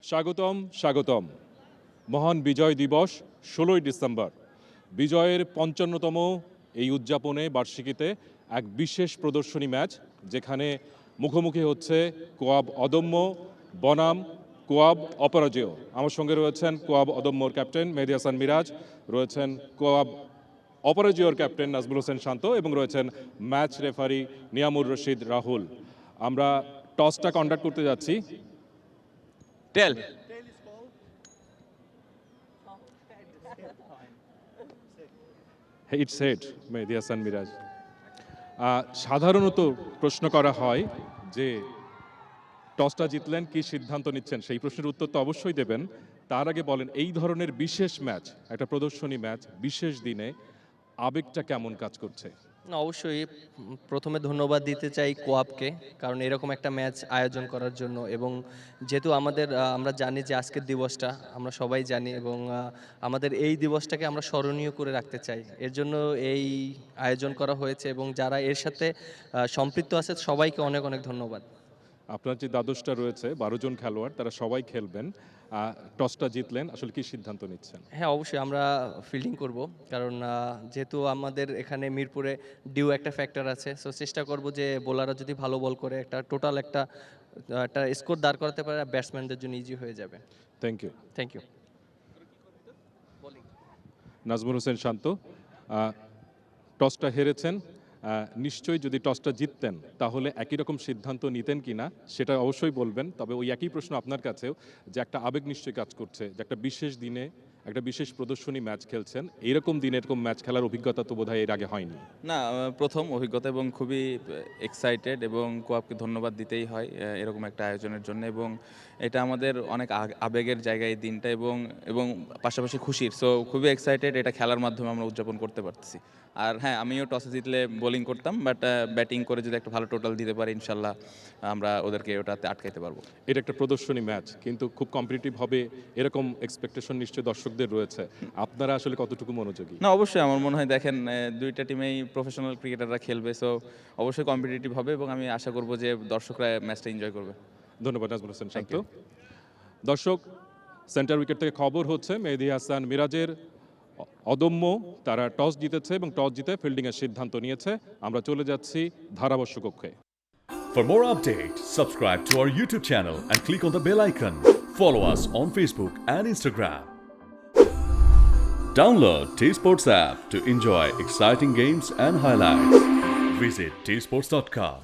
স্বাগতম মহান বিজয় দিবস 16ই ডিসেম্বর। বিজয়ের 55তম এই উদযাপনে বার্ষিকীতে এক বিশেষ প্রদর্শনী ম্যাচ, যেখানে মুখোমুখি হচ্ছে কোয়াব অদম্য বনাম কোয়াব অপরাজেয়। আমার সঙ্গে রয়েছেন কোয়াব অদম্যর ক্যাপ্টেন মেহেদী হাসান মিরাজ, রয়েছেন কোয়াব অপরাজেয়র ক্যাপ্টেন নাজমুল হোসেন শান্ত এবং রয়েছেন ম্যাচ রেফারি নিয়ামুর রশিদ রাহুল। আমরা টসটা কন্ডাক্ট করতে যাচ্ছি। টেল ইটস হেড মেহেদী হাসান মিরাজ। সাধারণত প্রশ্ন করা হয় যে টসটা জিতলেন কি সিদ্ধান্ত নিচ্ছেন, সেই প্রশ্নের উত্তর তো অবশ্যই দেবেন। তার আগে বলেন, এই ধরনের বিশেষ ম্যাচ, একটা প্রদর্শনী ম্যাচ, বিশেষ দিনে আবেগটা কেমন কাজ করছে? না, অবশ্যই প্রথমে ধন্যবাদ দিতে চাই কোয়াবকে, কারণ এরকম একটা ম্যাচ আয়োজন করার জন্য। এবং যেহেতু আমরা জানি যে আজকের দিবসটা আমরা সবাই জানি, এবং আমাদের এই দিবসটাকে আমরা স্মরণীয় করে রাখতে চাই, এর জন্য এই আয়োজন করা হয়েছে। এবং যারা এর সাথে সম্পৃক্ত আছে সবাইকে অনেক অনেক ধন্যবাদ। আপনার যে দ্বাদশটা রয়েছে 12 জন খেলোয়াড়, তারা সবাই খেলবেন। টসটা জিতলেন, আসলে কি সিদ্ধান্ত নিচ্ছেন? হ্যাঁ, অবশ্যই আমরা ফিল্ডিং করব, কারণ যেহেতু আমাদের এখানে মিরপুরে ডিউ একটা ফ্যাক্টর আছে, সো চেষ্টা করব যে বোলাররা যদি ভালো বল করে একটা টোটাল একটা স্কোর দাঁড় করাতে পারে, ব্যাটসম্যানদের জন্য ইজি হয়ে যাবে। Thank you. নাজমুল হোসেন শান্ত, টসটা হেরেছেন, নিশ্চয়ই যদি টসটা জিততেন তাহলে একই রকম সিদ্ধান্ত নিতেন কিনা সেটা অবশ্যই বলবেন। তবে ওই একই প্রশ্ন আপনার কাছেও, যে একটা আবেগ নিশ্চয়ই কাজ করছে, যে একটা বিশেষ দিনে একটা বিশেষ প্রদর্শনী ম্যাচ খেলছেন, এইরকম দিনে এরকম ম্যাচ খেলার অভিজ্ঞতা তো বোধহয় এর আগে হয়নি। না, প্রথম অভিজ্ঞতা এবং খুবই এক্সাইটেড, এবং কোয়াবকে ধন্যবাদ দিতেই হয় এরকম একটা আয়োজনের জন্য। এবং এটা আমাদের অনেক আবেগের জায়গায় এই দিনটা, এবং পাশাপাশি খুশির। সো খুবই এক্সাইটেড, এটা খেলার মাধ্যমে আমরা উদযাপন করতে পারতেছি। আর হ্যাঁ, আমিও টসে জিতলে বোলিং করতাম, বাট ব্যাটিং করে যদি একটা ভালো টোটাল দিতে পারি, ইনশাল্লাহ আমরা ওদেরকে ওটাতে আটকাইতে পারবো। এটা একটা প্রদর্শনী ম্যাচ, কিন্তু খুব কম্পিটিটিভ হবে এরকম এক্সপেকটেশন নিশ্চয়ই দর্শকদের রয়েছে। আপনারা আসলে কতটুকু মনোযোগী? না, অবশ্যই আমার মনে হয়, দেখেন দুইটা টিমেই প্রফেশনাল ক্রিকেটাররা খেলবে, সো অবশ্যই কম্পিটিটিভ হবে, এবং আমি আশা করব যে দর্শকরা ম্যাচটা এনজয় করবে। ধন্যবাদ নাজমুল হোসেন শান্ত। দর্শক, সেন্টার উইকেট থেকে খবর হচ্ছে মেহেদী হাসান মিরাজের অদম্য তারা টস জিতেছে এবং টস জিতে ফিল্ডিংয়ের সিদ্ধান্ত নিয়েছে। আমরা চলে যাচ্ছি ধারাভাষ্য কক্ষে। For more updates, subscribe to our YouTube channel and click on the bell icon. Follow us on Facebook and Instagram. Download T-Sports app to enjoy exciting games and highlights. Visit tsports.com.